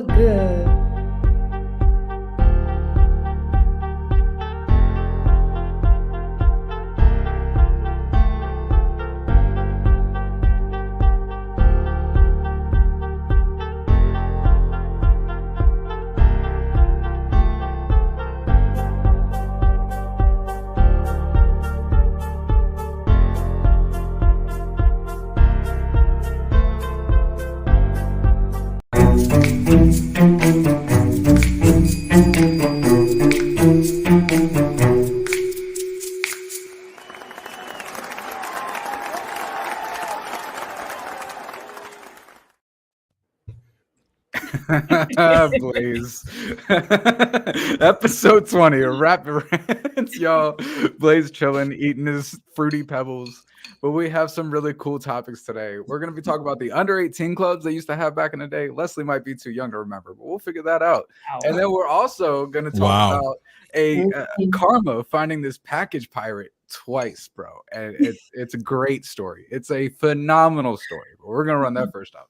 so good. Blaze. Episode 20 of Rapid Rants, y'all. Blaze chilling, eating his fruity pebbles. But we have some really cool topics today. We're going to be talking about the under 18 clubs they used to have back in the day. Leslie might be too young to remember, but we'll figure that out. Wow. And then we're also going to talk about a Karma finding this package pirate twice, bro. And it's a great story. It's a phenomenal story. But we're going to run that first topic.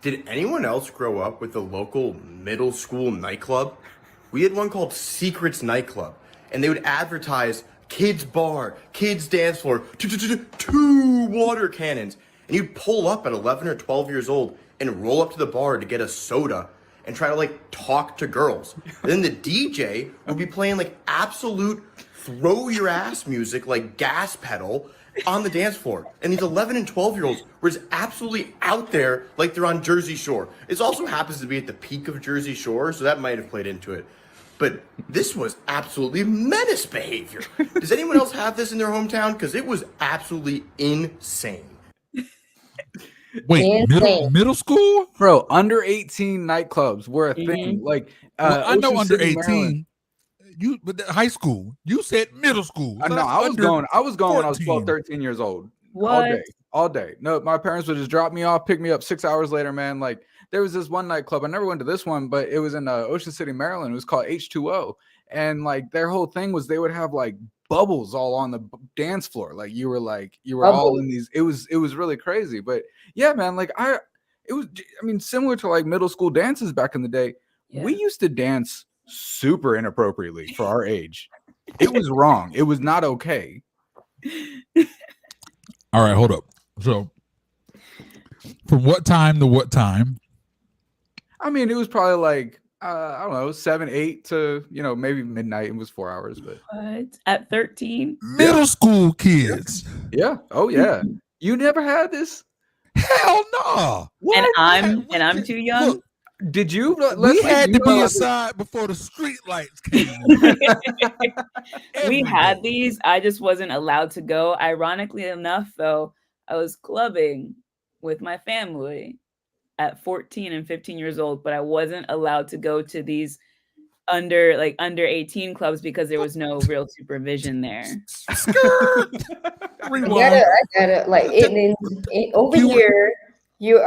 Did anyone else grow up with a local middle school nightclub? We had one called Secrets Nightclub, and they would advertise kids bar, kids dance floor, two water cannons, and you'd pull up at 11 or 12 years old and roll up to the bar to get a soda and try to like talk to girls. And then the DJ would be playing like absolute throw your ass music like Gas Pedal on the dance floor. And these 11 and 12-year-olds were just absolutely out there like they're on Jersey Shore. It also happens to be at the peak of Jersey Shore, so that might have played into it. But this was absolutely menace behavior. Does anyone else have this in their hometown? Because it was absolutely insane. Wait, middle school? Bro, under 18 nightclubs were a thing. Like, I know Ocean under City, 18. Maryland. But high school. You said middle school. I So know. that's I was going when I was 14. 12, 13 years old. What? All day. No, my parents would just drop me off, pick me up 6 hours later, man. Like, there was this one nightclub. I never went to this one, but it was in Ocean City, Maryland. It was called H2O. And like their whole thing was they would have like bubbles all on the dance floor. Like you were all in these. It was really crazy. But yeah, man, like similar to like middle school dances back in the day. Yeah. We used to dance super inappropriately for our age. It was wrong. It was not okay. All right, hold up. So from what time to what time? I mean, it was probably like I don't know, 7, 8 to maybe midnight. It was 4 hours, but What? At 13? Middle school kids. yeah. Oh yeah. You never had this? Hell no. And I'm too young. Look, Did you? we had to be inside before the street lights came. We had these. I just wasn't allowed to go. Ironically enough, though, I was clubbing with my family at 14 and 15 years old, but I wasn't allowed to go to these under 18 clubs because there was no real supervision there. Skirt. I gotta like over here. You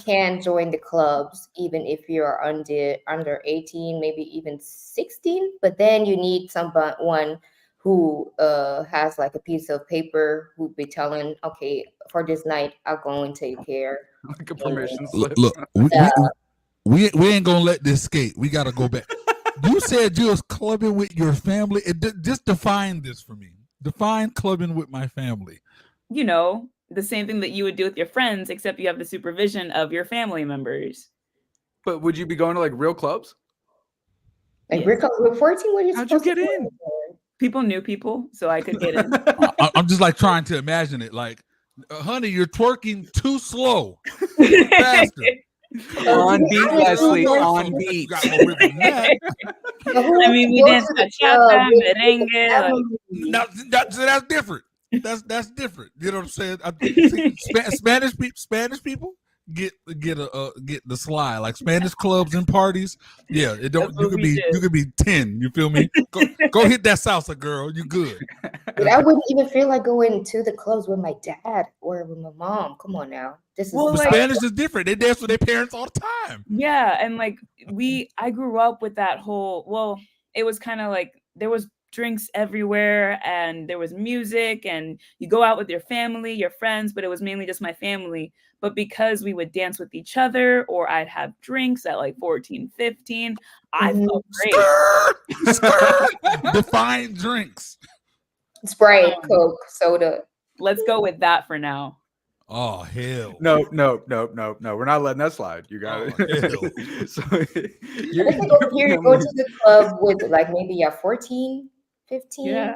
can join the clubs even if you're under 18, maybe even 16. But then you need someone who has like a piece of paper who'd be telling, okay, for this night, I'll go and take care. Like a permission slip. Look, we ain't gonna let this skate. We gotta go back. You said you was clubbing with your family. Just define this for me. Define clubbing with my family. The same thing that you would do with your friends, except you have the supervision of your family members. But would you be going to like real clubs? Like we're 14. What are you How'd you get in? People knew people, so I could get in. I'm just like trying to imagine it. Like, honey, you're twerking too slow. Faster. On beat, Leslie. On beat. I mean, we danced bachata, merengue. So that's different. That's different. You know what I'm saying? Spanish people get the sly, like Spanish clubs and parties. Yeah, it don't. You could be 10. You feel me? Go hit that salsa, girl. You good? But I wouldn't even feel like going to the clubs with my dad or with my mom. Come on now, Spanish is different. They dance with their parents all the time. Yeah, and like I grew up with that whole. Well, it was kind of like there was drinks everywhere, and there was music, and you go out with your family, your friends, but it was mainly just my family. But because we would dance with each other, or I'd have drinks at like 14, 15, I felt great. Define drinks. Sprite, Coke, soda. Let's go with that for now. Oh hell! No. We're not letting that slide. You got it. So you go to the club with like maybe 14, 15. Yeah.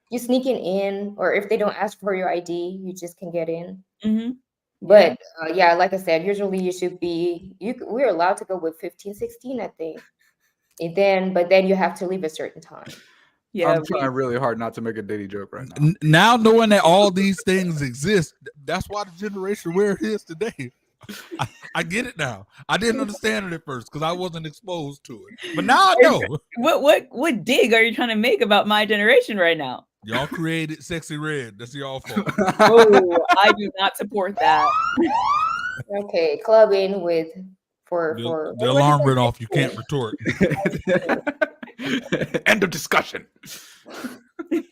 You sneaking in, or if they don't ask for your ID, you just can get in. Mm-hmm. But yeah, like I said, usually you should be. We're allowed to go with 15, 16, I think. But then you have to leave a certain time. Yeah, I'm trying really hard not to make a Diddy joke right now. Now knowing that all these things exist, that's why the generation where it is today. I get it now. I didn't understand it at first because I wasn't exposed to it, but now I know. What dig are you trying to make about my generation right now? Y'all created Sexy Red. That's y'all fault. Oh, I do not support that. Okay, clubbing with the alarm went off. You can't retort. End of discussion. The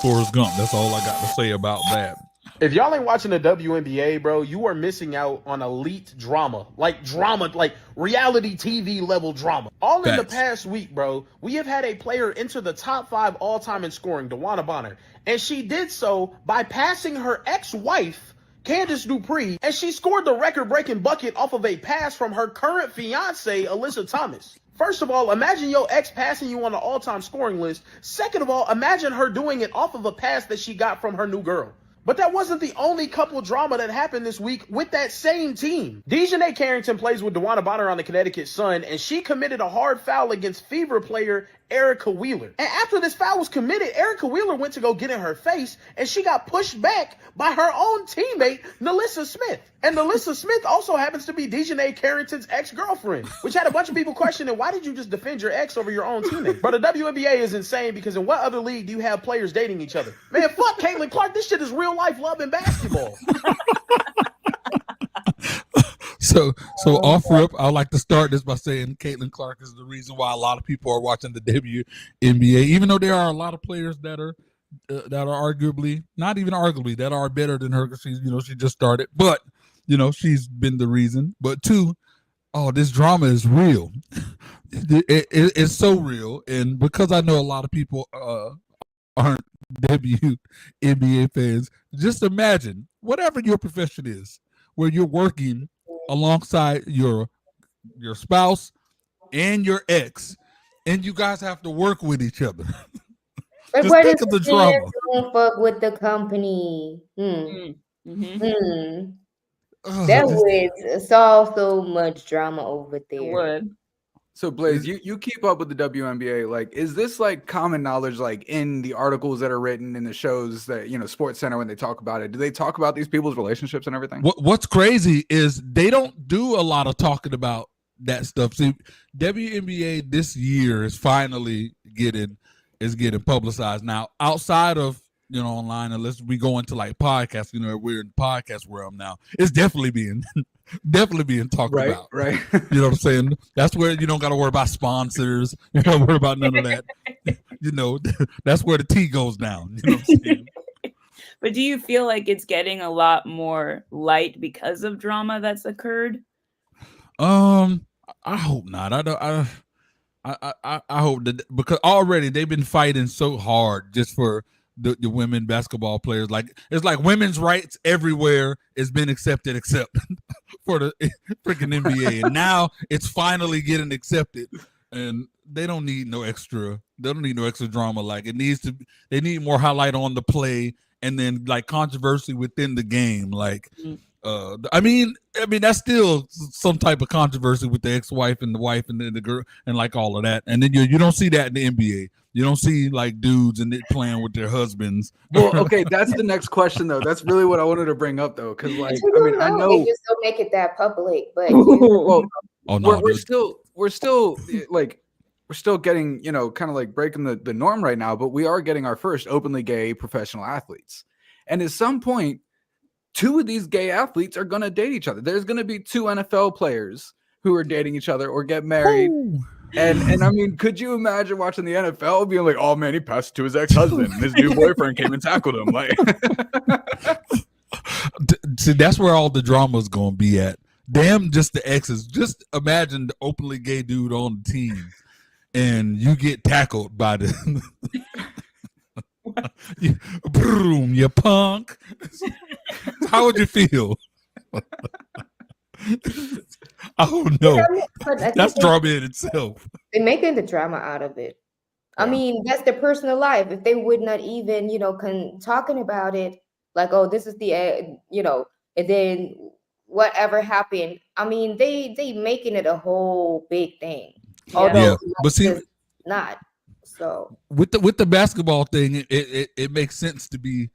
Forrest Gump. That's all I got to say about that. If y'all ain't watching the WNBA, bro, you are missing out on elite drama, like reality TV level drama. All in the past week, bro, we have had a player enter the top 5 all-time in scoring, DeWanna Bonner, and she did so by passing her ex-wife, Candace Dupree, and she scored the record-breaking bucket off of a pass from her current fiance, Alyssa Thomas. First of all, imagine your ex passing you on the all-time scoring list. Second of all, imagine her doing it off of a pass that she got from her new girl. But that wasn't the only couple drama that happened this week with that same team. Dejanay Carrington plays with DeWanna Bonner on the Connecticut Sun, and she committed a hard foul against Fever player Erica Wheeler. And after this foul was committed, Erica Wheeler went to go get in her face, and she got pushed back by her own teammate, Nalissa Smith. And Nalissa Smith also happens to be Dejanay Carrington's ex-girlfriend, which had a bunch of people questioning, why did you just defend your ex over your own teammate? But the WNBA is insane because in what other league do you have players dating each other? Man, fuck Caitlin Clark. This shit is real life love and basketball. So off rip, I'd like to start this by saying Caitlin Clark is the reason why a lot of people are watching the WNBA, even though there are a lot of players that are arguably, not even arguably, that are better than her because she's, she just started, but she's been the reason. But two, this drama is real. It's so real, and because I know a lot of people aren't WNBA fans, just imagine whatever your profession is, where you're working alongside your spouse and your ex, and you guys have to work with each other. But just think of the drama. Don't fuck with the company. Mm-hmm. That would solve so much drama over there. It would. So Blaze, you keep up with the WNBA. Like, is this like common knowledge, like in the articles that are written in the shows that Sports Center when they talk about it? Do they talk about these people's relationships and everything? What's crazy is they don't do a lot of talking about that stuff. See, WNBA this year is finally getting publicized now outside of online, unless we go into like podcasts. We're in podcast realm now. It's definitely being talked about. Right. You know what I'm saying? That's where you don't got to worry about sponsors. You don't worry about none of that. That's where the tea goes down. You know what I'm saying? But do you feel like it's getting a lot more light because of drama that's occurred? I hope not. I hope that, because already they've been fighting so hard just for the women basketball players. Like, it's like women's rights everywhere has been accepted except for the freaking NBA. And now it's finally getting accepted, and they don't need no extra drama. Like, they need more highlight on the play, and then like controversy within the game. Like, I mean that's still some type of controversy with the ex-wife and the wife and the girl and like all of that. And then you don't see that in the NBA. You don't see like dudes and it playing with their husbands. Well, okay, that's the next question though. That's really what I wanted to bring up though, because like I know they just don't make it that public, but we're still getting kind of like breaking the norm right now. But we are getting our first openly gay professional athletes, and at some point, 2 of these gay athletes are going to date each other. There's going to be 2 NFL players who are dating each other or get married. And I mean, could you imagine watching the NFL being like, oh man, he passed to his ex-husband and his new boyfriend came and tackled him? Like, see, that's where all the drama's gonna be at. Damn, just the exes. Just imagine the openly gay dude on the team, and you get tackled by the boom, you punk. How would you feel? Oh no, that's drama in itself. They're making the drama out of it. I mean, that's their personal life. If they would not even, talking about it, like, oh, this is the, and then whatever happened. I mean, they making it a whole big thing. Although, but see, not so with the basketball thing, it makes sense to be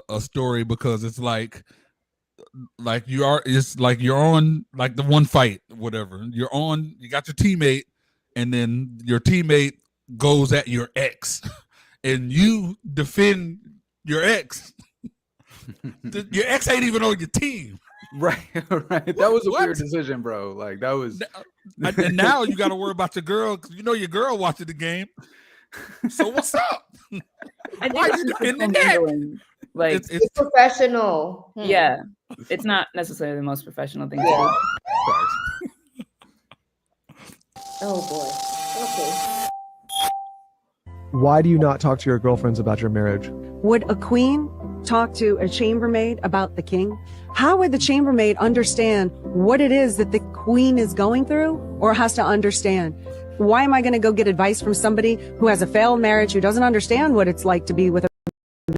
a story because it's like you're on like the one fight, whatever. You got your teammate, and then your teammate goes at your ex, and you defend your ex. Your ex ain't even on your team. Right. That was a weird decision, bro. Like that was. And now you got to worry about your girl because your girl watching the game. So what's up? Why are you defending that? Like it's professional. Yeah, it's not necessarily the most professional thing to do. Oh boy. Okay. Why do you not talk to your girlfriends about your marriage? Would a queen talk to a chambermaid about the king? How would the chambermaid understand what it is that the queen is going through or has to understand? Why am I going to go get advice from somebody who has a failed marriage, who doesn't understand what it's like to be with a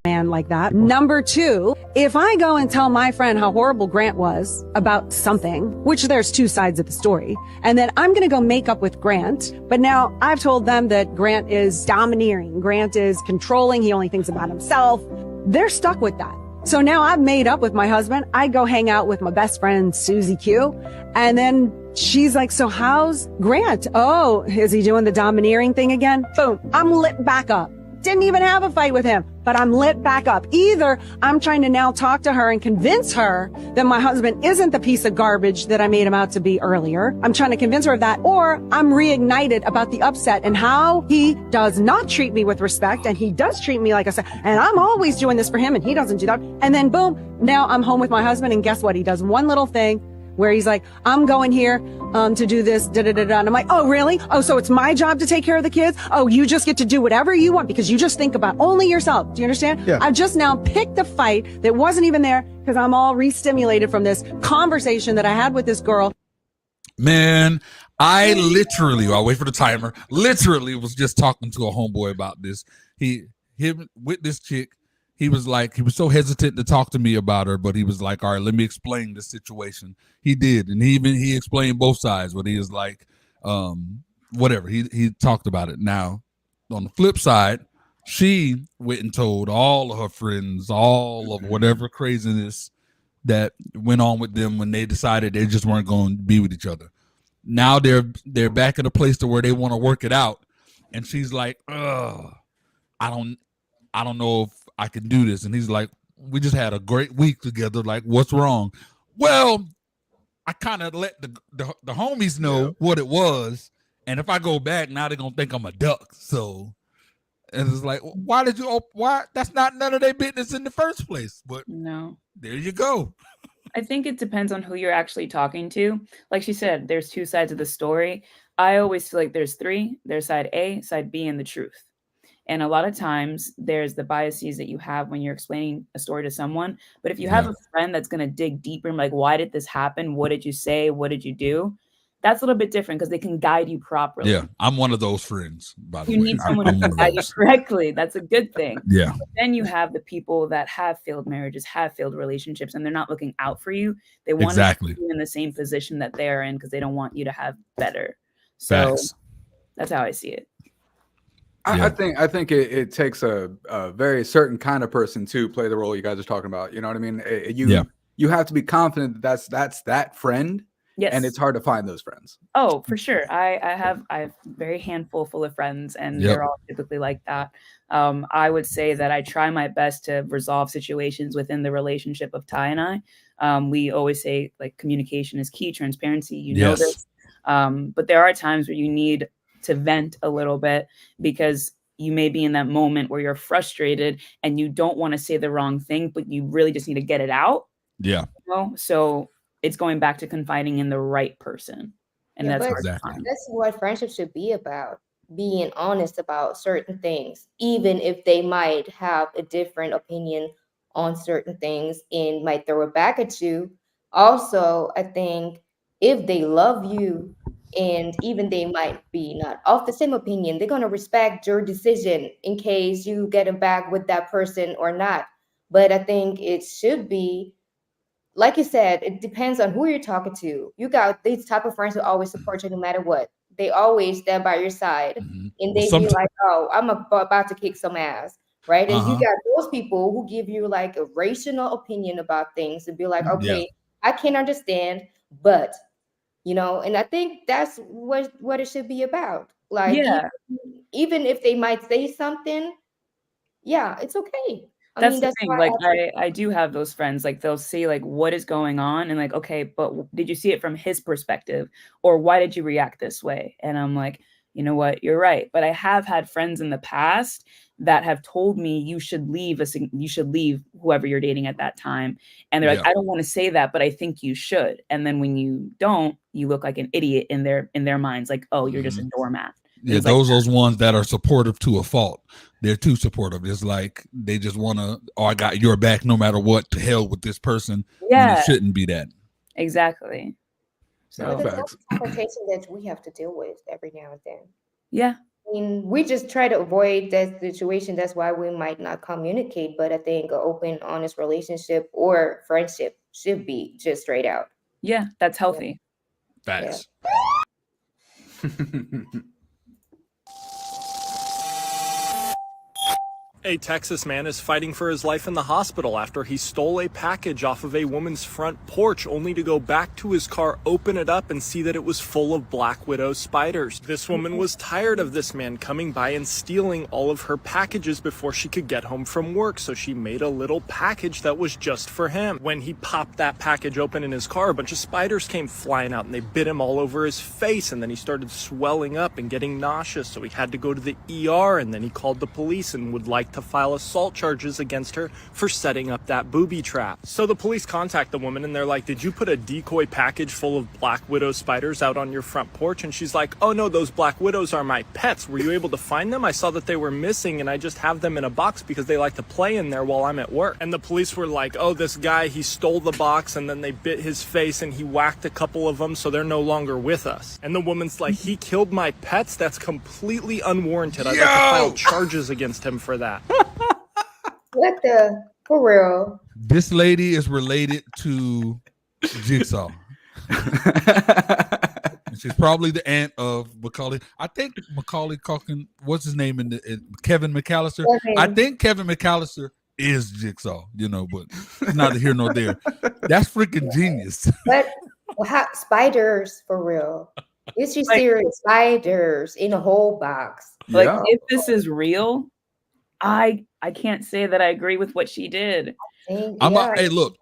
man like that? Number two, if I go and tell my friend how horrible Grant was about something, which there's two sides of the story, and then I'm going to go make up with Grant, but now I've told them that Grant is domineering, Grant is controlling, he only thinks about himself. They're stuck with that. So now I've made up with my husband. I go hang out with my best friend, Susie Q. And then she's like, so how's Grant? Oh, is he doing the domineering thing again? Boom. I'm lit back up. Didn't even have a fight with him, but I'm lit back up. Either I'm trying to now talk to her and convince her that my husband isn't the piece of garbage that I made him out to be earlier. I'm trying to convince her of that, or I'm reignited about the upset and how he does not treat me with respect, and he does treat me like a son, and I'm always doing this for him and he doesn't do that. And then boom, now I'm home with my husband, and guess what? He does one little thing where he's like, I'm going here to do this, da-da-da-da. And I'm like, oh, really? Oh, so it's my job to take care of the kids? Oh, you just get to do whatever you want because you just think about only yourself. Do you understand? Yeah. I've just now picked a fight that wasn't even there because I'm all re-stimulated from this conversation that I had with this girl. Man, I literally, I'll wait for the timer, literally was just talking to a homeboy about this. Him with this chick, he was so hesitant to talk to me about her, but he was like, all right, let me explain the situation. He did. And he explained both sides, but he was like, whatever. He talked about it. Now, on the flip side, she went and told all of her friends, all of whatever craziness that went on with them when they decided they just weren't going to be with each other. Now they're back in a place to where they want to work it out. And she's like, ugh, I don't know if I can do this. And he's like, we just had a great week together. Like, what's wrong? Well, I kind of let the homies know what it was. And if I go back, now they're going to think I'm a duck. So, and it's like, why? That's not none of their business in the first place. But no, there you go. I think it depends on who you're actually talking to. Like she said, there's two sides of the story. I always feel like there's three. There's side A, side B, and the truth. And a lot of times there's the biases that you have when you're explaining a story to someone. But if you have a friend that's going to dig deeper and like, why did this happen? What did you say? What did you do? That's a little bit different because they can guide you properly. Yeah, I'm one of those friends, by the way. You need someone who can guide you correctly. That's a good thing. Yeah. But then you have the people that have failed marriages, have failed relationships, and they're not looking out for you. They want to be in the same position that they are in because they don't want you to have better. So that's how I see it. I think it takes a very certain kind of person to play the role you guys are talking about. You know what I mean? You have to be confident that that's that friend. Yes. And it's hard to find those friends. Oh, for sure. I have very handful full of friends, and they're all typically like that. I would say that I try my best to resolve situations within the relationship of Ty and I. We always say like communication is key, transparency. You know this. But there are times where you need to vent a little bit because you may be in that moment where you're frustrated and you don't want to say the wrong thing, but you really just need to get it out. Yeah. You know? So it's going back to confiding in the right person. And Yeah, that's but hard to Exactly. find. that's what friendship should be about. Being honest about certain things, even if they might have a different opinion on certain things and might throw it back at you. Also, I think if they love you and even they might be not of the same opinion, they're going to respect your decision in case you get it back with that person or not. But I think it should be, like you said, it depends on who you're talking to. You got these type of friends who always support you no matter what. They always stand by your side, and Well, they be like, "Oh, I'm about to kick some ass," right? And you got those people who give you like a rational opinion about things and be like, Yeah. "Okay, I can understand, but you know." And I think that's what it should be about. Like, Yeah. even if they might say something, yeah, it's okay. I That's mean, the that's thing. why Like I I do have those friends. Like they'll say like, "What is going on?" And like, "Okay, but did you see it from his perspective, or why did you react this way?" And I'm like, you know what, you're right. But I have had friends in the past that have told me you should leave you should leave whoever you're dating at that time. And they're like, Yeah. "I don't want to say that, but I think you should." And then when you don't, you look like an idiot in their minds. Like, "Oh, you're just a doormat." Yeah, Things like those ones that are supportive to a fault. They're too supportive. It's like they just want to, oh, I got your back no matter what. To hell with this person. When Yeah, it shouldn't be that. exactly. but So there's Facts. also confrontation that we have to deal with every now and then. yeah, I mean, we just try to avoid that situation. That's why we might not communicate. But I think an open, honest relationship or friendship should be just straight out. yeah, that's healthy. Facts. A Texas man is fighting for his life in the hospital after he stole a package off of a woman's front porch, only to go back to his car, open it up, and see that it was full of black widow spiders. This woman was tired of this man coming by and stealing all of her packages before she could get home from work, so she made a little package that was just for him. When he popped that package open in his car, a bunch of spiders came flying out and they bit him all over his face, and then he started swelling up and getting nauseous, so he had to go to the ER, and then he called the police and would like to file assault charges against her for setting up that booby trap. So the police contact the woman and they're like, "Did you put a decoy package full of black widow spiders out on your front porch?" And she's like, "Oh no, those black widows are my pets. Were you able to find them? I saw that they were missing and I just have them in a box because they like to play in there while I'm at work." And the police were like, "Oh, this guy, he stole the box and then they bit his face and he whacked a couple of them, so they're no longer with us." And the woman's like, "He killed my pets? That's completely unwarranted. I'd like to file charges against him for that." What the, for real? This lady is related to Jigsaw. She's probably the aunt of Macaulay. I think Macaulay Culkin, what's his name in Kevin McAllister? I think Kevin McAllister is Jigsaw, you know, but neither here nor there. That's freaking genius. But spiders, for real? Is she serious? Spiders in a whole box. Like, if this is real, I can't say that I agree with what she did. Hey, look.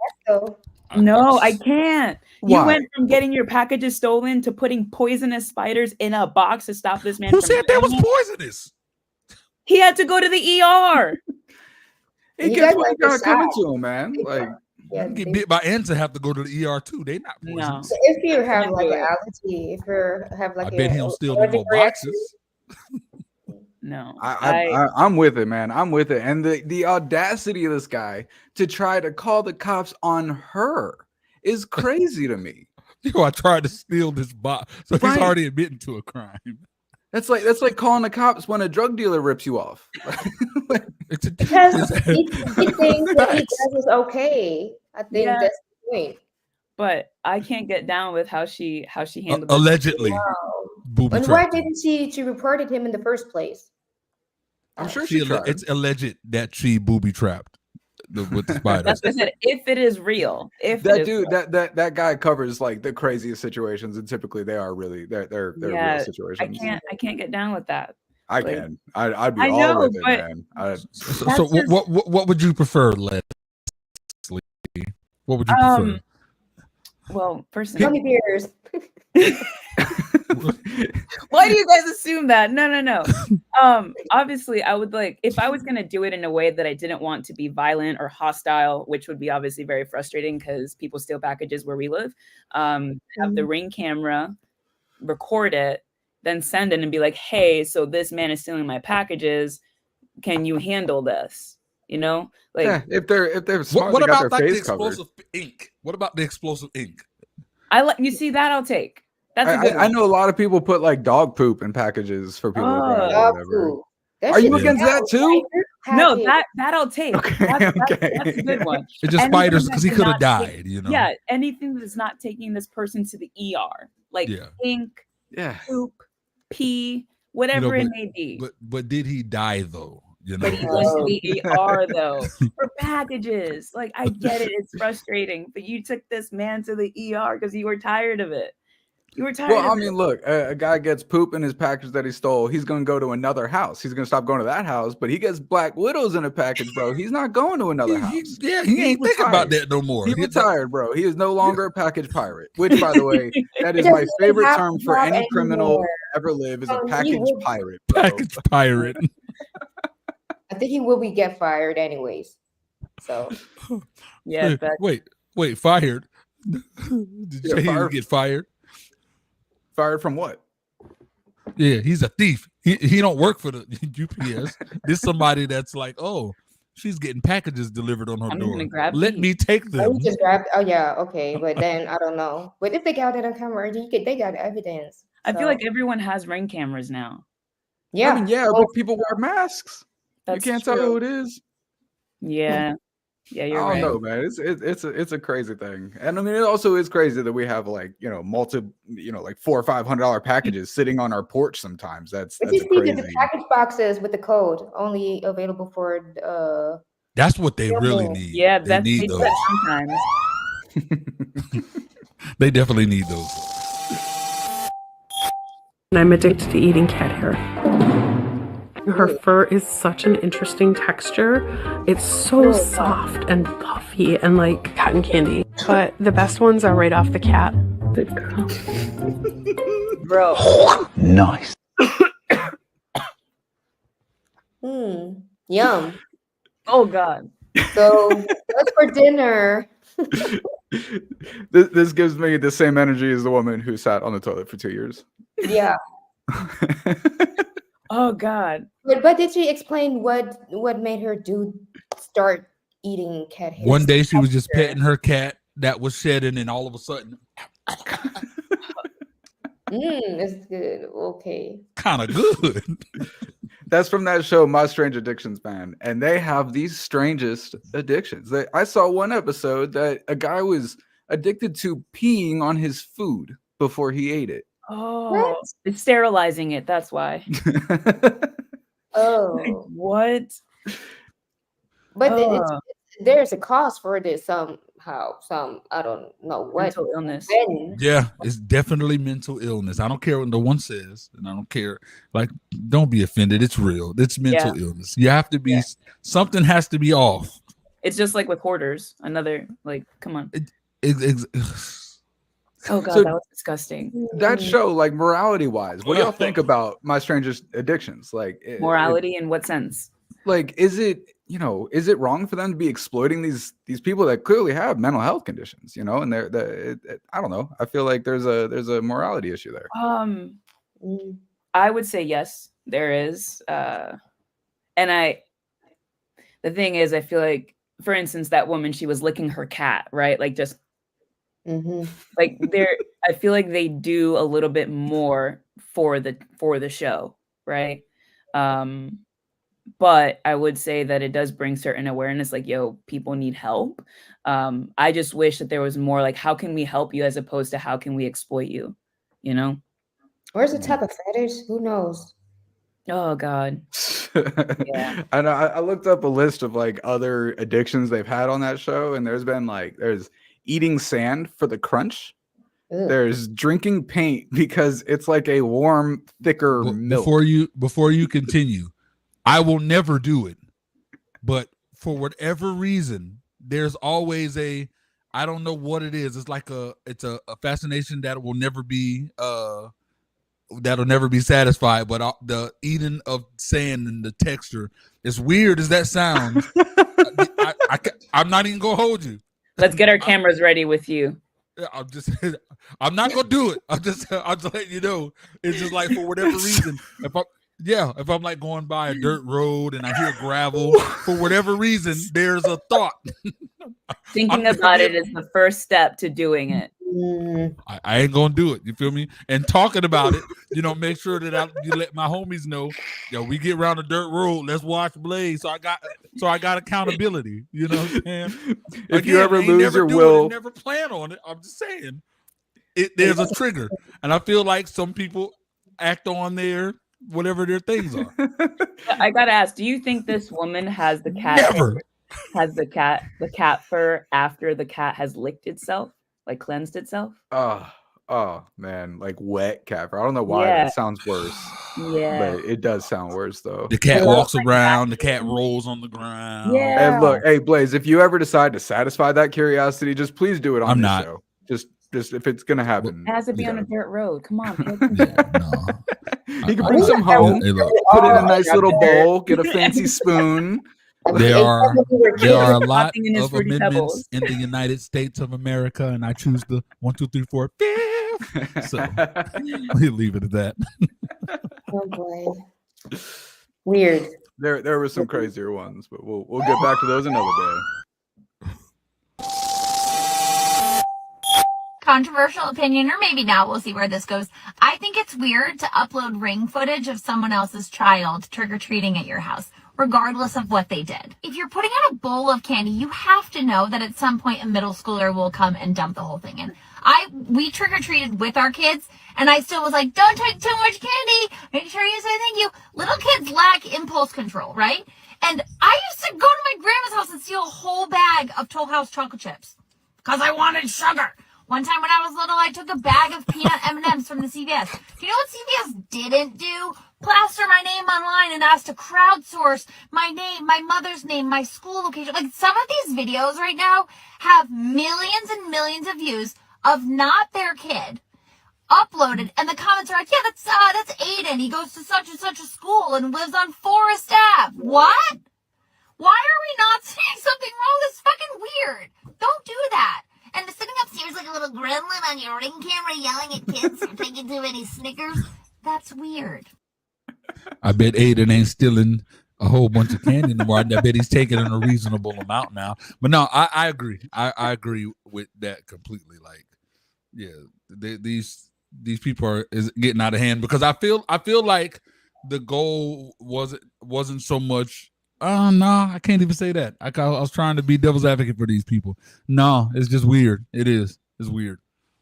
No, I can't. Why? You went from getting your packages stolen to putting poisonous spiders in a box to stop this man. Who from said that was doing it. poisonous? He had to go to the ER. It gets what you gotta come into him, man. Like, Yeah, get bit by ants and have to go to the ER too. They not No. poisonous. if you have like an allergy, if you have like I bet he don't steal no more reaction, boxes. No. I'm with it, man. I'm with it. And the audacity of this guy to try to call the cops on her is crazy to me. Yo, I tried to steal this box. So he's Right. already admitting to a crime. That's like calling the cops when a drug dealer rips you off. It's a because he thinks what he does is okay. I think Yeah. that's the point. But I can't get down with how she handled it. Allegedly. Wow. Booby And why trapped him. didn't she reported him in the first place? I'm sure she tried. It's alleged that she booby trapped with the spiders. That's what I said. If it is real, if That it is dude, real. that guy covers like the craziest situations, and typically they are really they're Yeah, real situations. I can't get down with that. I like- can. I'd be I all know, with it, but- man. So what would you prefer, Leslie? What would you prefer? Well, first Gummy bears. Why do you guys assume that? No. Obviously, I would like if I was gonna do it in a way that I didn't want to be violent or hostile, which would be obviously very frustrating because people steal packages where we live. Have the Ring camera, record it, then send it and be like, "Hey, so this man is stealing my packages. Can you handle this?" You know, like if they're smart, What they got about their like the face covered. explosive ink? What about the explosive ink? you see that I'll take. That's a good one. I know a lot of people put like dog poop in packages for people to grab or Dog whatever. food. That Are shit you is against that too? No, package. that I'll take. Okay, That's a good one. It's just Anything spiders that because he did could have not take- died, you know. Yeah, anything that's not taking this person to the ER, like ink, Yeah. poop, pee, whatever it may be. But did he die though? You know, But he went to the ER though for packages. Like I get it, it's frustrating, but you took this man to the ER because you were tired of it. You were tired. Well, of I mean, look, a guy gets poop in his package that he stole. He's going to go to another house. He's going to stop going to that house, but he gets Black Widows in a package, bro. He's not going to another house. He ain't thinking about that no more. He retired, bro. He is no longer a package pirate, which, by the way, that is my favorite term for any criminal ever live is a package pirate. Bro. Package pirate. I think he will get fired anyways. So yeah. Wait, fired? Did you say he would get fired? Fired from what? Yeah, he's a thief. He don't work for the UPS. This somebody that's like, oh, she's getting packages delivered on her door. Let me take them. Just grabbed. Oh yeah, okay, but then I don't know. But if they got it on camera, they got evidence. I feel like everyone has Ring cameras now. Yeah, I mean, yeah, but people wear masks. That's you can't true. tell who it is. Yeah. Yeah, you're right. I don't know, man. It's a crazy thing, and I mean, it also is crazy that we have like like $400 or $500 packages sitting on our porch. Sometimes that's But you see crazy. the package boxes with the code only available for. That's what they really need. Yeah, they need those. Sometimes. They definitely need those. And I'm addicted to eating cat hair. Her fur is such an interesting texture. It's so soft and puffy and like cotton candy. But the best ones are right off the cat. Good girl. Bro. Nice. Yum. Oh God. So what's for dinner? This gives me the same energy as the woman who sat on the toilet for 2 years. Yeah. Oh God. But did she explain what made her start eating cat hair? One day she was just petting her cat that was shedding, and all of a sudden, it's good. Okay. kind of good. That's from that show, My Strange Addictions, man. And they have these strangest addictions. I saw one episode that a guy was addicted to peeing on his food before he ate it. Oh, it's sterilizing it. That's why. Oh, Like, what? but there's a cause for this somehow. I don't know what Mental illness. Yeah, it's definitely mental illness. I don't care what no one says, and I don't care. Like, don't be offended. It's real. It's mental illness. You have to be. Something has to be off. It's just like with hoarders. Another like, come on. Oh God, So that was disgusting. that show, like morality wise, what do y'all think about My Strangest Addictions? Like Morality in what sense? like is it wrong for them to be exploiting these people that clearly have mental health conditions, and I don't know, I feel like there's a morality issue there. I would say yes, there is. And the thing is, I feel like, for instance, that woman, she was licking her cat, right? Like just like I feel like they do a little bit more for the show, right? But I would say that it does bring certain awareness, like, yo, people need help. I just wish that there was more like, how can we help you as opposed to how can we exploit you, Where's the type of fetish? Who knows? Oh God. Yeah. I know. I looked up a list of like other addictions they've had on that show, and there's eating sand for the crunch. Ugh. There's drinking paint because it's like a warm, thicker milk. Before you continue, I will never do it, but for whatever reason, there's always I don't know what it is. It's like it's a fascination that will never be that'll never be satisfied. But the eating of sand and the texture, as weird as that sounds, I'm not even gonna hold you. Let's get our cameras ready with you. I'm not gonna do it. I'm just letting you know. It's just like, for whatever reason, if I'm like going by a dirt road and I hear gravel, for whatever reason, there's a thought. Thinking about it is the first step to doing it. I ain't gonna do it. You feel me? And talking about it, make sure that you let my homies know. We get around the dirt road. Let's watch Blaze. So I got accountability. You know what I'm saying? If you ever lose your will, never plan on it. I'm just saying, there's a trigger, and I feel like some people act on whatever their things are. I gotta ask: do you think this woman has the cat? Never. Has the cat fur after the cat has licked itself, like cleansed itself? Oh man, like wet cat fur. I don't know why that sounds worse. Yeah, but it does sound worse though. The cat walks around, the cat rolls on the ground. Yeah. And look, hey Blaze, if you ever decide to satisfy that curiosity, just please do it on the show. Just if it's gonna happen. It has to be on a dirt road. Come on. You can bring some home, put it in a nice little bowl, get a fancy spoon. There are a lot of amendments in the United States of America, and I choose the 1, 2, 3, 4, 5th. So we'll leave it at that. Oh boy, weird. There were some crazier ones, but we'll get back to those another day. Controversial opinion, or maybe not. We'll see where this goes. I think it's weird to upload ring footage of someone else's child trick-or-treating at your house, regardless of what they did. If you're putting out a bowl of candy, you have to know that at some point a middle schooler will come and dump the whole thing in. We trick-or-treated with our kids, and I still was like, don't take too much candy. Make sure you say thank you. Little kids lack impulse control, right? And I used to go to my grandma's house and steal a whole bag of Toll House chocolate chips because I wanted sugar. One time when I was little, I took a bag of peanut M&Ms from the CVS. Do you know what CVS didn't do? Plaster my name online and ask to crowdsource my name, my mother's name, my school location. Like, some of these videos right now have millions and millions of views of not their kid uploaded, and the comments are like, yeah, that's Aiden. He goes to such and such a school and lives on Forest Ave. What? Why are we not seeing something wrong? That's fucking weird. Don't do that. And sitting upstairs like a little gremlin on your Ring camera yelling at kids for taking too many Snickers, that's weird. I bet Aiden ain't stealing a whole bunch of candy anymore. I bet he's taking in a reasonable amount now. But no, I agree. I agree with that completely. Like, yeah, these people is getting out of hand, because I feel like the goal wasn't so much. No, I can't even say that. I was trying to be devil's advocate for these people. No, it's just weird. It is. It's weird.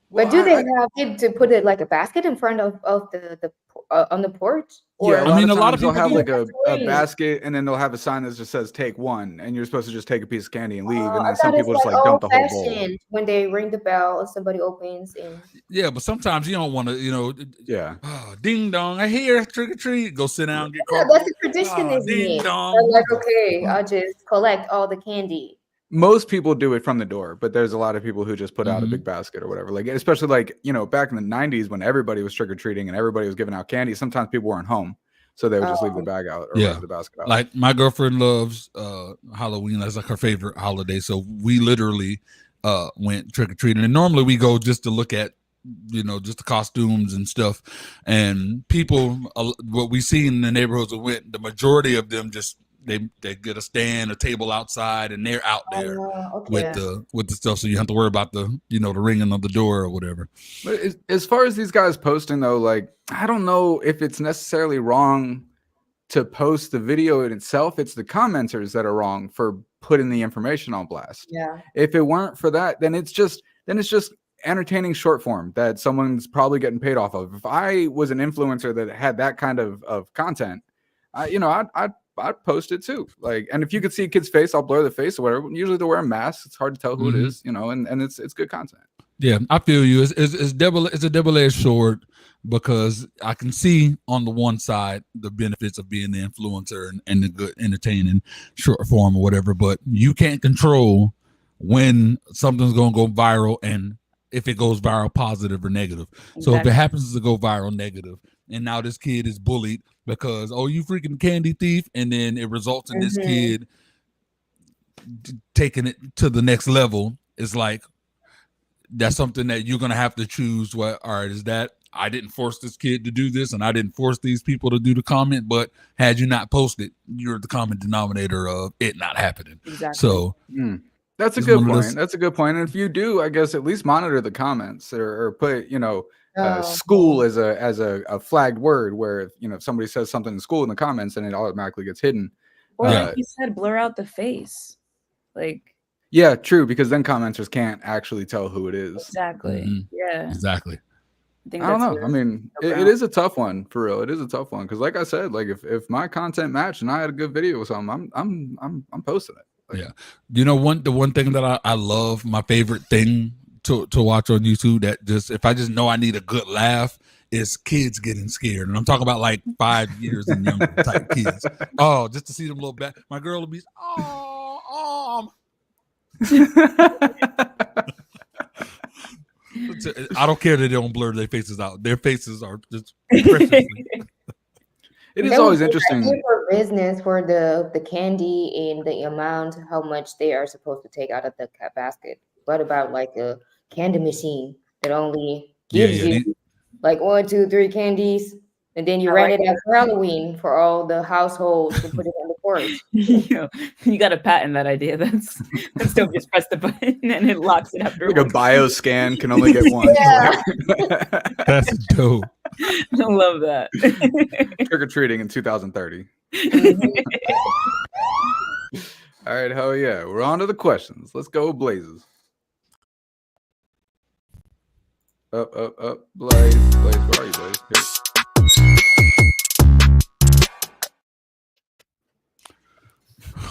But do they have it to put it like a basket in front of the on the porch? Or Yeah, I mean, a lot of people have like a basket, and then they'll have a sign that just says "Take one," and you're supposed to just take a piece of candy and leave. And then some people just like dump the whole bowl. When they ring the bell, somebody opens and. Yeah, but sometimes you don't want to, ding dong, I hear trick or treat. Go sit down, get coffee. That's a tradition, isn't it? They're like, okay, I'll just collect all the candy. Most people do it from the door, but there's a lot of people who just put out a big basket or whatever. Like, especially like, back in the 90s when everybody was trick-or-treating and everybody was giving out candy, sometimes people weren't home. So they would just leave the bag out or the basket out. Like, my girlfriend loves Halloween. That's like her favorite holiday. So we literally went trick-or-treating. And normally we go just to look at, just the costumes and stuff. And people, what we see in the neighborhoods we went, the majority of them just, they get a stand, a table outside, and they're out there with the stuff. So you have to worry about the the ringing of the door or whatever. But as far as these guys posting though, like, I don't know if it's necessarily wrong to post the video in itself. It's the commenters that are wrong for putting the information on blast. Yeah. If it weren't for that, then it's just entertaining short form that someone's probably getting paid off of. If I was an influencer that had that kind of content, I'd post it too. Like, and if you could see a kid's face, I'll blur the face or whatever. Usually they're wearing masks. It's hard to tell who it is, and it's good content. Yeah, I feel you. It's a double-edged sword, because I can see on the one side the benefits of being the influencer and the good entertaining short form or whatever, but you can't control when something's going to go viral and if it goes viral positive or negative. So if it happens to go viral negative, and now this kid is bullied because, oh, you freaking candy thief, and then it results in this kid taking it to the next level. It's like, that's something that you're gonna have to choose. What, all right, is that I didn't force this kid to do this, and I didn't force these people to do the comment, but had you not posted, you're the common denominator of it not happening. Exactly. So that's a good point. That's a good point. And if you do, I guess at least monitor the comments or put, school as a flagged word where, if somebody says something in school in the comments, then it automatically gets hidden. Or like you said, blur out the face. Like, yeah, true, because then commenters can't actually tell who it is. Exactly. Yeah. Exactly. I don't know. I mean, it is a tough one for real. It is a tough one because, like I said, like if my content matched and I had a good video or something, I'm posting it. Like, the one thing that I love, my favorite thing to watch on YouTube, that just if I just know I need a good laugh, is kids getting scared, and I'm talking about like 5 years and younger type kids. Oh, just to see them a little bit. My girl will be, I don't care that they don't blur their faces out. Their faces are just preciously. It is always interesting for business for the candy and the amount how much they are supposed to take out of the basket. What about like a candy machine that only gives you like 1, 2, 3 candies, and then you rent it out for Halloween for all the households to put it on the porch? You got to patent that idea. That's dope. Just press the button and it locks it after. Like a bio scan can only get one. That's dope. I love that. Trick or treating in 2030. All right, hell yeah. We're on to the questions. Let's go, Blazes. Up. Blaze. Where are you, Blaze? Here.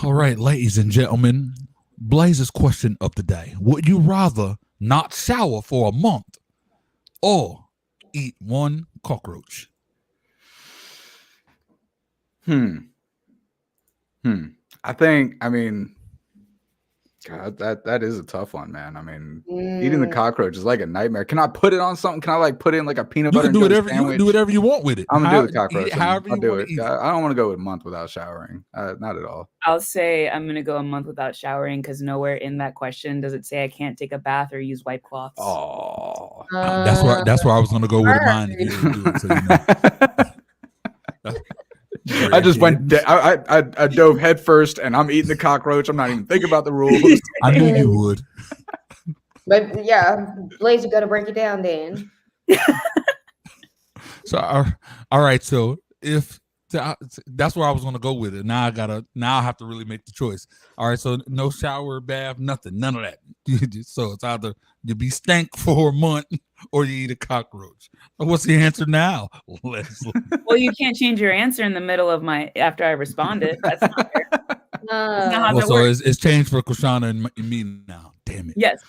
All right, ladies and gentlemen, Blaze's question of the day. Would you rather not shower for a month or eat 1 cockroach? God, that is a tough one, man. I mean, eating the cockroach is like a nightmare. Can I put it on something? Can I like put in like a peanut butter? You can do whatever you want with it. I'm gonna do the cockroach. However I'll you do want it. to eat. I don't want to go a month without showering. Not at all. I'll say I'm gonna go a month without showering because nowhere in that question does it say I can't take a bath or use wipe cloths. Oh, that's where I was gonna go with mine. If you didn't do it, so I just went. I dove head first, and I'm eating the cockroach. I'm not even thinking about the rules. I knew you would. But yeah, Blaze, you gotta break it down then. So all right. So that's where I was gonna go with it. Now I have to really make the choice. All right. So no shower, bath, nothing, none of that. So it's either you be stank for a month or you eat a cockroach. What's the answer now, Leslie? Well, you can't change your answer in the middle of after I responded. That's not fair. It's changed for Kushana and me now. Damn it. Yes.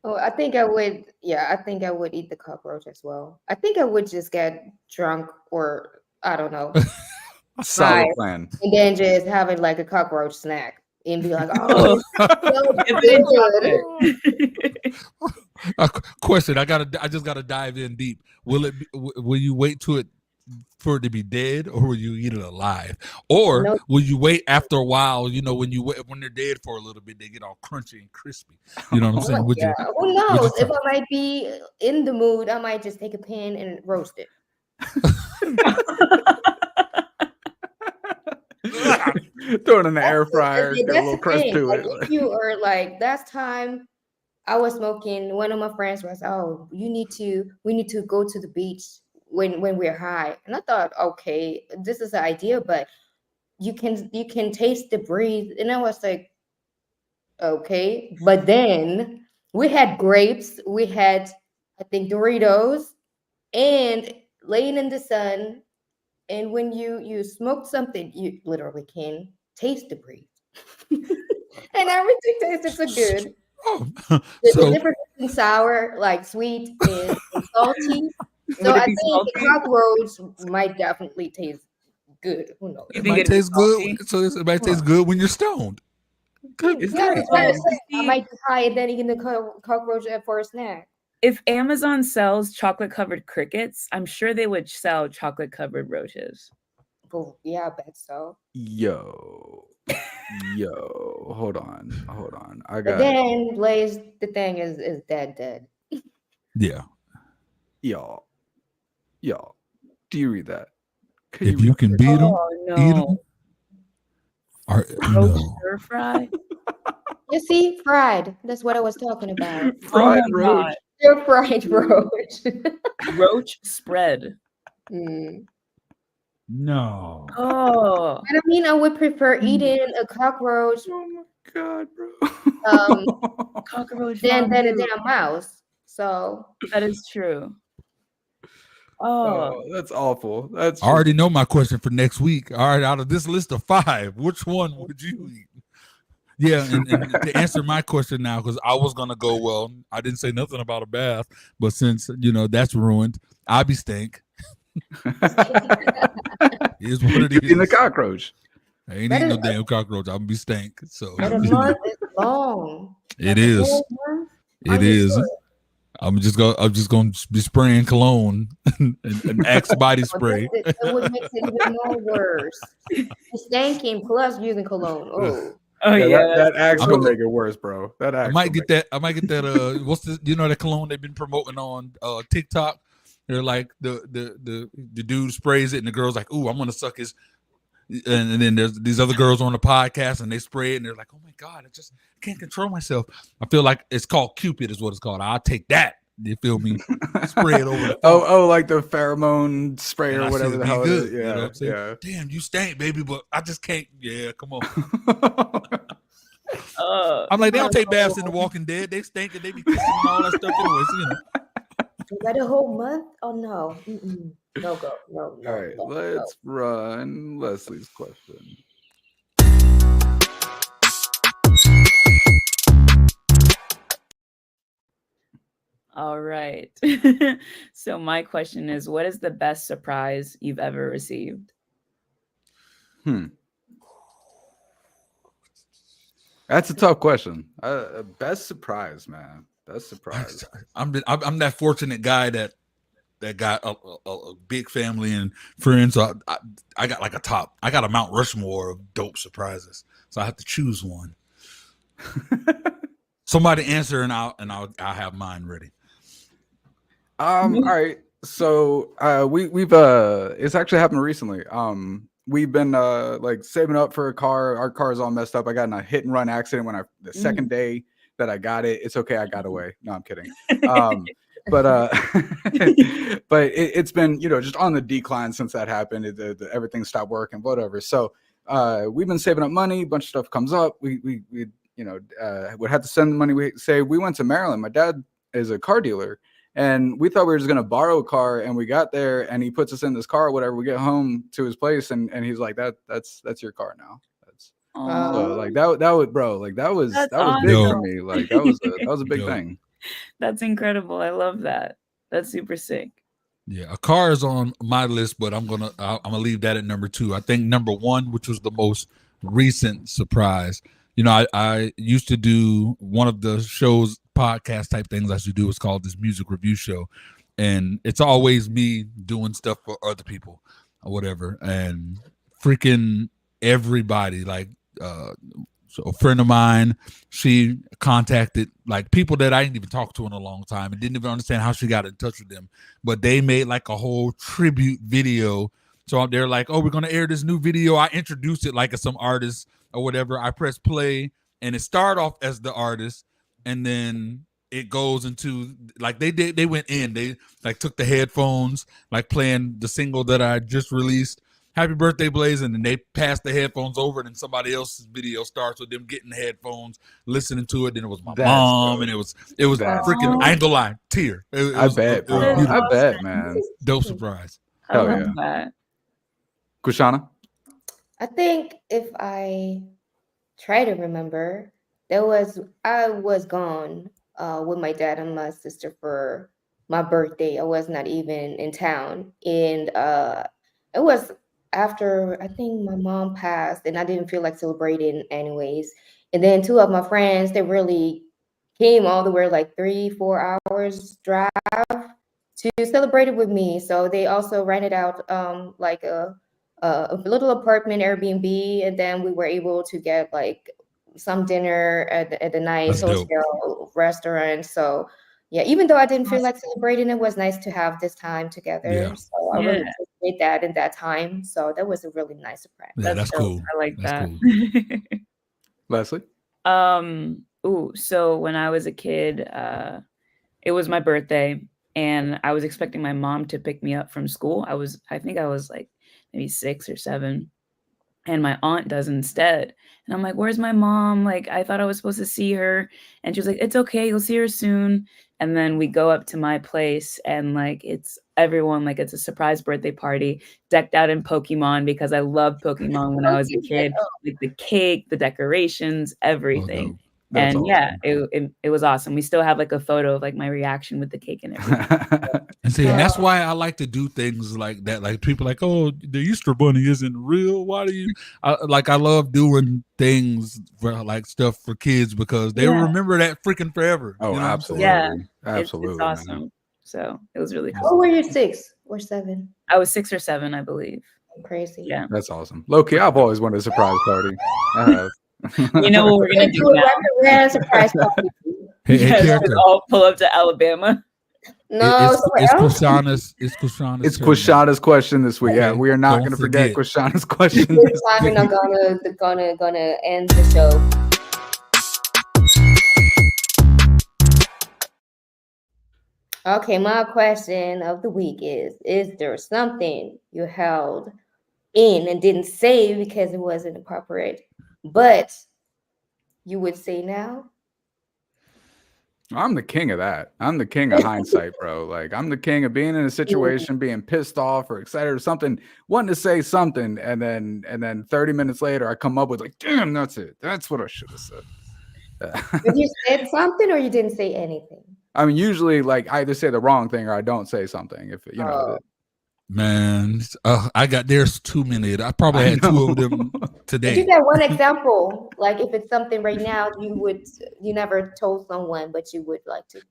Oh, I think I would. Yeah, I think I would eat the cockroach as well. I think I would just get drunk, or I don't know, solid plan, and then just have it like a cockroach snack and be like, "Oh, question. I just gotta dive in deep. Will you wait for it to be dead, or will you eat it alive, or will you wait after a while? When they're dead for a little bit, they get all crunchy and crispy. You know what I'm saying? Who knows? If I might be in the mood, I might just take a pan and roast it. Throw it in the air fryer, get a little crust to it. If you are like, last time I was smoking, one of my friends was, "Oh, we need to go to the beach when we're high." And I thought, okay, this is the idea, but you can taste the breeze. And I was like, okay. But then we had grapes, we had, I think, Doritos, and laying in the sun. And when you smoke something, you literally can taste the breeze. And everything tasted so good. The difference in sour, like sweet and salty. So I think the cockroach might definitely taste good. Who knows? It might taste good. So it might taste good when you're stoned. Good. Yeah, I might try and then eating the cockroach for a snack. If Amazon sells chocolate-covered crickets, I'm sure they would sell chocolate-covered roaches. Oh, yeah, I bet so. Yo, hold on. I But got then Blaze, the thing is dead. Yeah. y'all. Do you read that? Can If read you can beat them, Oh eat no. them. Or Roach no. stir fry? You see, fried. That's what I was talking about. fried Oh my roach? God. Stir fried roach. Roach spread. Mm. No. Oh. And I mean, I would prefer eating a cockroach Oh my god, bro. Cockroach than a fondue. damn mouse. So That is true. Oh. Oh, that's awful. That's I already know my question for next week. All right, out of this list of 5, which one would you eat? Yeah, and to answer my question now, because I was gonna go, well, I didn't say nothing about a bath, but since that's ruined, I be stank. Is what it is. Eating the cockroach. I ain't eating no damn cockroach. I'm gonna be stank. So but a month is long. it is. It is. I'm just gonna be spraying cologne and Axe body spray. It would make it even more worse. It's stinking plus using cologne. Oh yeah, that Axe will make it worse, bro. That Axe. I might get that. What's the that cologne they've been promoting on TikTok? They're like the dude sprays it and the girl's like, "Ooh, I'm gonna suck his." And then there's these other girls on the podcast and they spray it and they're like, "Oh my god, I just can't control myself." I feel like it's called Cupid, is what it's called. I'll take that. You feel me? Spray it over the phone. Oh, like the pheromone spray And or whatever the hell good, it is. Yeah, you know what I'm saying? yeah. Damn, you stink, baby, but I just can't. Yeah, come on. I'm like, they don't take baths in The Walking Dead. They stink and they be kissing and all that stuff anyways. Is that a whole month? Oh no. Mm-mm. No go. No. All right, let's run Leslie's question. All right. So my question is, what is the best surprise you've ever received? That's a tough question. Best surprise, man. Best surprise. I'm that fortunate guy that got a big family and friends. So I got like I got a Mount Rushmore of dope surprises. So I have to choose one. Somebody answer and I'll have mine ready. All right. So we've it's actually happened recently. We've been like saving up for a car. Our car is all messed up. I got in a hit and run accident the second day that I got it. It's okay, I got away. No, I'm kidding. But it's been just on the decline since that happened. Everything stopped working, whatever. So we've been saving up money. A bunch of stuff comes up. We would have to send the money. We went to Maryland. My dad is a car dealer. And we thought we were just gonna borrow a car, and we got there, and he puts us in this car, or whatever. We get home to his place, and he's like, "That's your car now." So like that was, bro, like that was big for me. Like that was a big thing. That's incredible. I love that. That's super sick. Yeah, a car is on my list, but I'm gonna leave that at number 2. I think number 1, which was the most recent surprise. I used to do one of the shows, podcast type things I used to do. It's called this music review show. And it's always me doing stuff for other people or whatever. And freaking everybody, like so a friend of mine, she contacted like people that I didn't even talk to in a long time and didn't even understand how she got in touch with them. But they made like a whole tribute video. So they're like, "Oh, we're going to air this new video." I introduced it like as some artist or whatever. I press play and it started off as the artist and then it goes into like they went in, they like took the headphones, like playing the single that I just released, "Happy Birthday Blaze," and then they passed the headphones over and then somebody else's video starts with them getting the headphones, listening to it. Then it was my mom dope. And it was freaking, I ain't gonna lie, tear. I bet, man. Dope surprise. Hell yeah. Kushana? I think if I try to remember, I was gone with my dad and my sister for my birthday. I was not even in town. And it was after I think my mom passed and I didn't feel like celebrating anyways. And then 2 of my friends, they really came all the way like 3-4 hours drive to celebrate it with me. So they also rented out like a little apartment Airbnb, and then we were able to get like some dinner at the nice hotel restaurant. So yeah, even though I didn't feel like celebrating, it was nice to have this time together. Yeah. So I really appreciate that in that time. So that was a really nice surprise. Yeah, that's cool. I like That's that. cool. Leslie? So when I was a kid, it was my birthday, and I was expecting my mom to pick me up from school. I think I was like maybe 6 or 7. And my aunt does instead. And I'm like, where's my mom? Like, I thought I was supposed to see her. And she was like, it's okay, you'll see her soon. And then we go up to my place, and like it's everyone, like it's a surprise birthday party, decked out in Pokemon because I loved Pokemon when I was a kid. Like the cake, the decorations, everything. That's and awesome. yeah, it was awesome. We still have like a photo of like my reaction with the cake and everything. And see, that's why I like to do things like that. Like people like, oh, the Easter Bunny isn't real. Why do you? I love doing things for like stuff for kids because they remember that freaking forever. Oh, you know absolutely. Yeah, Absolutely. it's awesome. So it was really cool. Oh, were you 6 or 7? I was 6 or 7, I believe. Crazy. Yeah, That's awesome. Low-key, I've always wanted a surprise party. I have. You know what we're gonna do now? We're surprise party. Hey, Yes, character. all pull up to Alabama. No, it's Quashana's question this week. Yeah, we are not Don't going to forget forget. Quashana's question. This time we're not gonna end the show. Okay, my question of the week is there something you held in and didn't say because it wasn't appropriate, but you would say now? I'm the king of that. I'm the king of hindsight, bro. Like I'm the king of being in a situation, being pissed off or excited or something, wanting to say something, and then 30 minutes later, I come up with like, damn, that's it. That's what I should have said. Did you said something or you didn't say anything? I mean, usually, like I either say the wrong thing or I don't say something. If you know. Man, there's too many. I probably had 2 of them today. Did you get one example? Like if it's something right now you never told someone, but you would like to.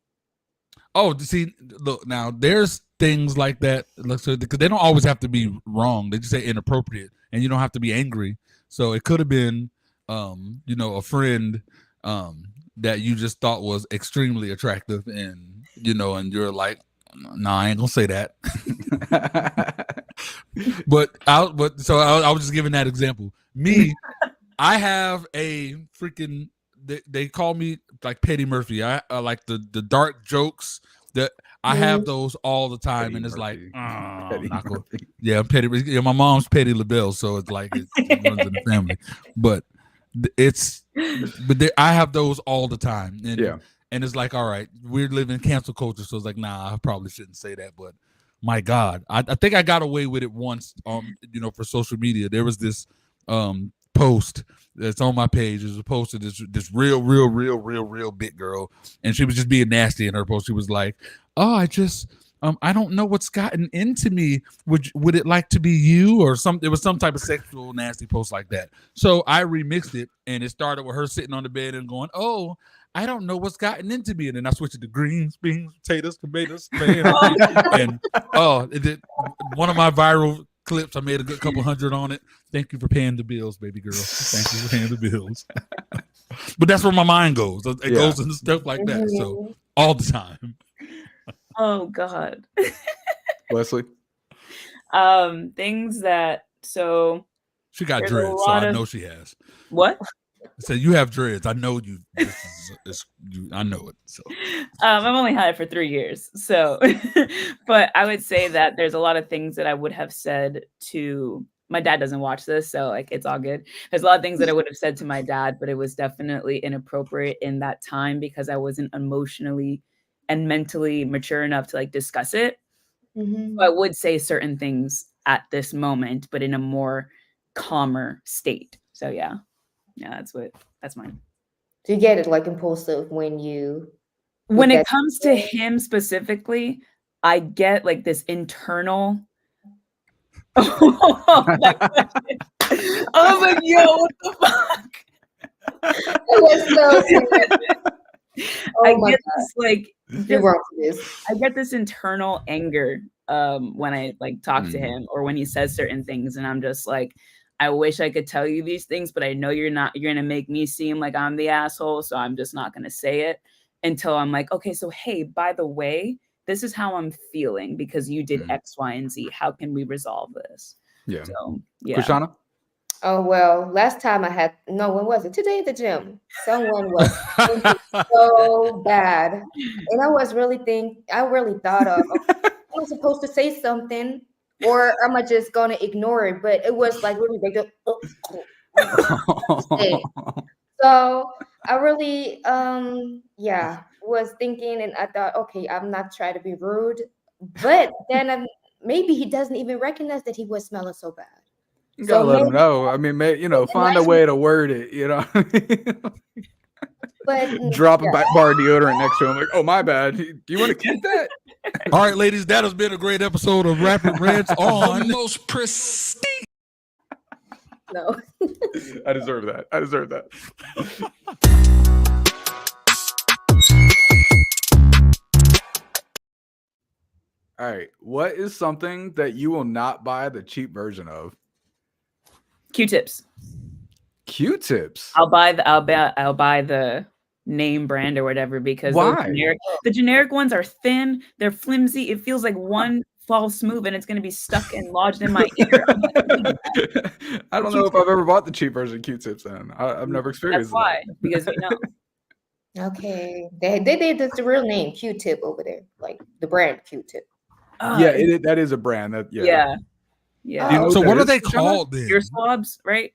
Oh, see, look, now there's things like that because they don't always have to be wrong. They just say inappropriate, and you don't have to be angry. So it could have been, a friend that you just thought was extremely attractive, and you're like, no, I ain't gonna say that. but I was just giving that example. Me, I have a freaking. They call me like Petty Murphy. I like the dark jokes that I have those all the time, Petty and it's Murphy. Like, yeah, Petty. Yeah, my mom's Petty LaBelle, so it's like it runs in the family. But I have those all the time, and and it's like, all right, we're living cancel culture, so it's like, nah, I probably shouldn't say that, but my God, I think I got away with it once. For social media, there was this post that's on my page. It was a post of this real big girl, and she was just being nasty in her post. She was like, "Oh, I don't know what's gotten into me. Would it like to be you or something?" It was some type of sexual nasty post like that. So I remixed it, and it started with her sitting on the bed and going, "Oh, I don't know what's gotten into me," and then I switched it to greens, beans, potatoes, tomatoes, and one of my viral clips. I made a good couple hundred on it. Thank you for paying the bills, baby girl. Thank you for paying the bills. But that's where my mind goes. It goes into stuff like that. So all the time. Oh God. Leslie. Things that she got dreads, so I know she has. What? I said you have dreads. I know you. I know it. So I've only had it for 3 years. So, but I would say that there's a lot of things that I would have said to my dad. Doesn't watch this, so like it's all good. There's a lot of things that I would have said to my dad, but it was definitely inappropriate in that time because I wasn't emotionally and mentally mature enough to like discuss it. Mm-hmm. So I would say certain things at this moment, but in a more calmer state. So yeah, that's mine. Do you get it like impulsive when it comes to him specifically? I get like this internal. I was like, yo, what the fuck? It was so I my get God. this like You're wrong for this. I get this internal anger when I like talk to him or when he says certain things, and I'm just like, I wish I could tell you these things, but I know you're gonna make me seem like I'm the asshole, so I'm just not gonna say it until I'm like, okay, so hey, by the way, this is how I'm feeling because you did X, Y, and Z. How can we resolve this? Yeah. So yeah. Krishana? Oh well, last time I had when was it? Today at the gym. Someone was so bad. And I really thought of, okay, I'm supposed to say something or am I just gonna ignore it? But it was like really big. So I really was thinking and I thought, okay, I'm not trying to be rude, but then maybe he doesn't even recognize that he was smelling so bad. You gotta let him know. I mean, find a way to word it, But drop a bar of deodorant next to him, like, oh, my bad. Do you want to keep that? All right, ladies, that has been a great episode of Rapid Rants on The most pristine. No. I deserve that. All right. What is something that you will not buy the cheap version of? Q-tips. Q-tips. I'll buy the name brand or whatever because why? The generic ones are thin, they're flimsy. It feels like one false move and it's going to be stuck and lodged in my ear. I don't know if I've ever bought the cheap version of Q-tips. Then I've never experienced. That's why, because you know. Okay, they that's the real name Q-tip over there, like the brand Q-tip. Yeah, that is a brand. Yeah. So what are they called then? Ear swabs, right?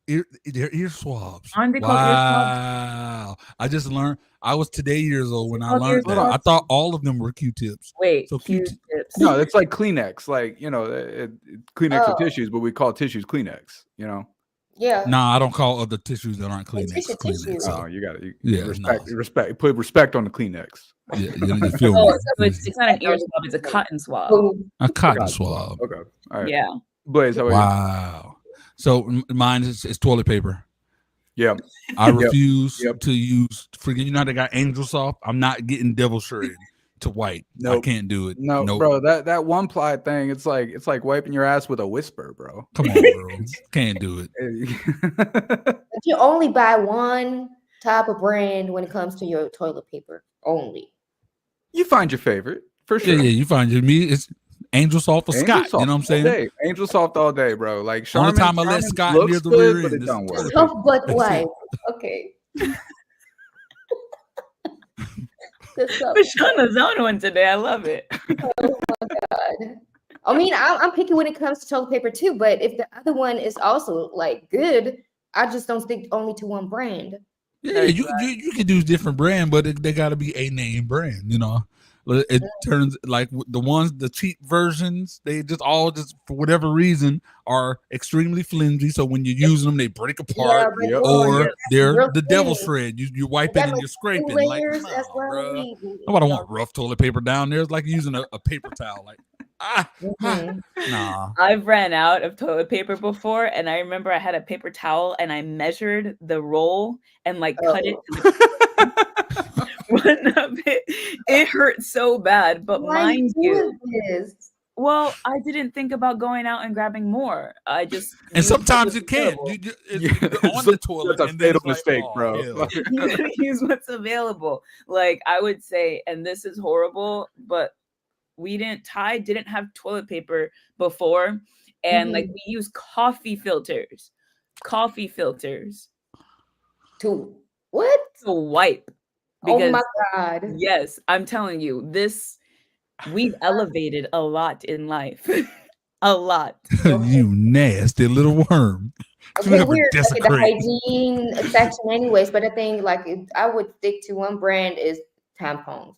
They're ear swabs. Aren't they called ear swabs? Wow. I just learned. I was today years old when I learned that. I thought all of them were Q-tips. Wait, so Q-tips. No, it's like Kleenex. Like, Kleenex are tissues, but we call tissues Kleenex, Yeah. Nah, I don't call other tissues that aren't Kleenex Kleenex. So. Oh, you got it. Respect. Put respect on the Kleenex. Yeah, you feel me? So it's not an ear swab, it's a cotton swab. A cotton swab. Okay. All right. Yeah. Blaze, how about you? So mine is toilet paper. Yeah. I refuse to use you know how they got Angel Soft? I'm not getting Devil Shred to white. I can't do it. No, bro, that one ply thing, it's like wiping your ass with a whisper, bro. Come on, bro. Can't do it. But you only buy one type of brand when it comes to your toilet paper. Only. You find your favorite, for sure. Yeah, you find your me. It's Angel Soft or Scott. You know what I'm saying? Angel Soft all day, bro. Like Charmin, only time I let Scott near the rear end. Soft butt wipe. Okay. Krishana's on one today. I love it. Oh my God. I mean, I'm picky when it comes to toilet paper too, but if the other one is also like good, I just don't stick only to one brand. Yeah, you can do different brand, but they got to be a name brand, It turns like the cheap versions, they just for whatever reason are extremely flimsy. So when you're using them, they break apart, or they're the Devil's Shred. You wipe it and you're scraping. Like, bro. Nobody want rough toilet paper down there. It's like using a paper towel. Like, nah. I've ran out of toilet paper before, and I remember I had a paper towel and I measured the roll and cut it. One of it hurt so bad, but mind you, well, I didn't think about going out and grabbing more. I just sometimes you can't. You're on the toilet. That's a fatal mistake, bro. Use what's available. Like I would say, and this is horrible, but Ty didn't have toilet paper before, and we use coffee filters. To what? To wipe. Because, oh my God. Yes, I'm telling you, we've elevated a lot in life. A lot. You nasty little worm. Okay, we're the hygiene section anyways, but I think I would stick to one brand is tampons.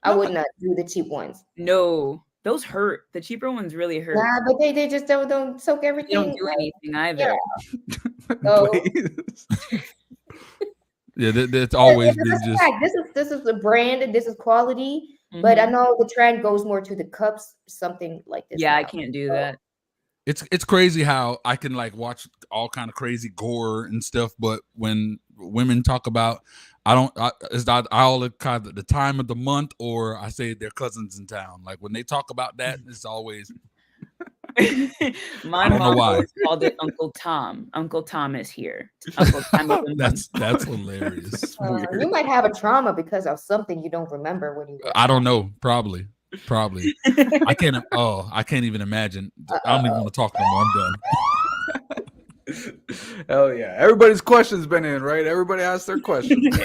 I would not do the cheap ones. No, those hurt. The cheaper ones really hurt. Yeah, but they just don't soak everything. They don't do anything either. Yeah. Yeah, that's always been just. This is the brand and this is quality, but I know the trend goes more to the cups, something like this. Yeah, I can't do that. It's crazy how I can watch all kind of crazy gore and stuff, but when women talk about It's not all the kind of the time of the month, or I say their cousins in town. Like when they talk about that, it's always. My I don't know mom why. always called it Uncle Tom. Uncle Tom is here. Uncle Tom of the month. That's hilarious. You might have a trauma because of something you don't remember when you were. I don't know. Probably. I can't even imagine. I don't even want to talk no more. I'm done. Hell yeah. Everybody's questions been in, right? Everybody asked their questions.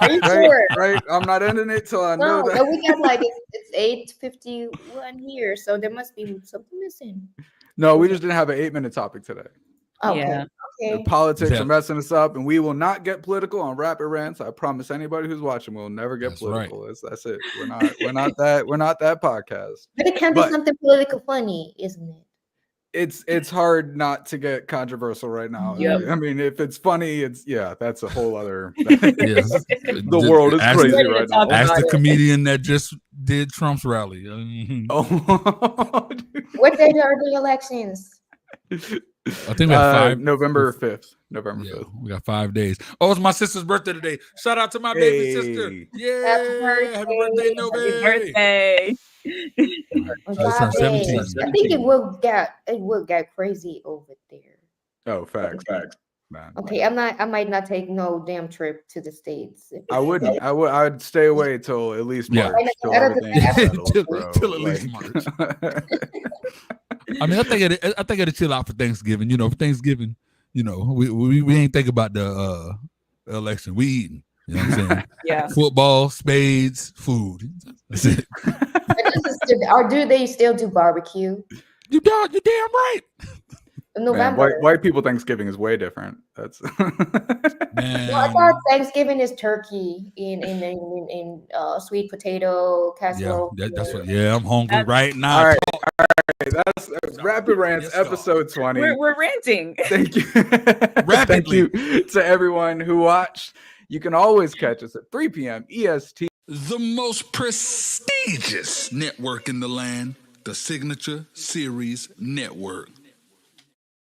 Are you sure? Right? I'm not ending it till I know that. No, we got like it's 8:51 here, so there must be something missing. No, we just didn't have an 8-minute topic today. Okay. Yeah. Okay. The politics are messing us up, and we will not get political on Rapid Rants. I promise anybody who's watching will never get political. Right. That's it. We're not that podcast. But it can be something political funny, isn't it? It's hard not to get controversial right now. Yep. I mean, if it's funny, that's a whole other. The world is crazy right now. Ask the comedian that just did Trump's rally. Oh, What day are the elections? I think we have November 5th. November 5th. We got 5 days. Oh, it's my sister's birthday today. Shout out to my baby sister. Yeah. Happy birthday, November. Happy birthday. Turned 17. I think it will get crazy over there. Oh, facts. Man. Okay, I might not take no damn trip to the States. I wouldn't. I'd stay away till at least March. Till at least March. I mean, I think it'll chill out for Thanksgiving. For Thanksgiving, we ain't think about the election. We eating. You know what I'm saying? Yeah. Football, spades, food. That's it. Or do they still do barbecue? You damn right. November. Man, white people Thanksgiving is way different. That's Man. I thought Thanksgiving is turkey in sweet potato casserole. That's what. Yeah, I'm hungry right now. All right. That's Rapid Rants episode 20. We're ranting. Thank you. Thank you to everyone who watched. You can always catch us at 3 p.m. EST. The most prestigious network in the land, the Signature Series Network.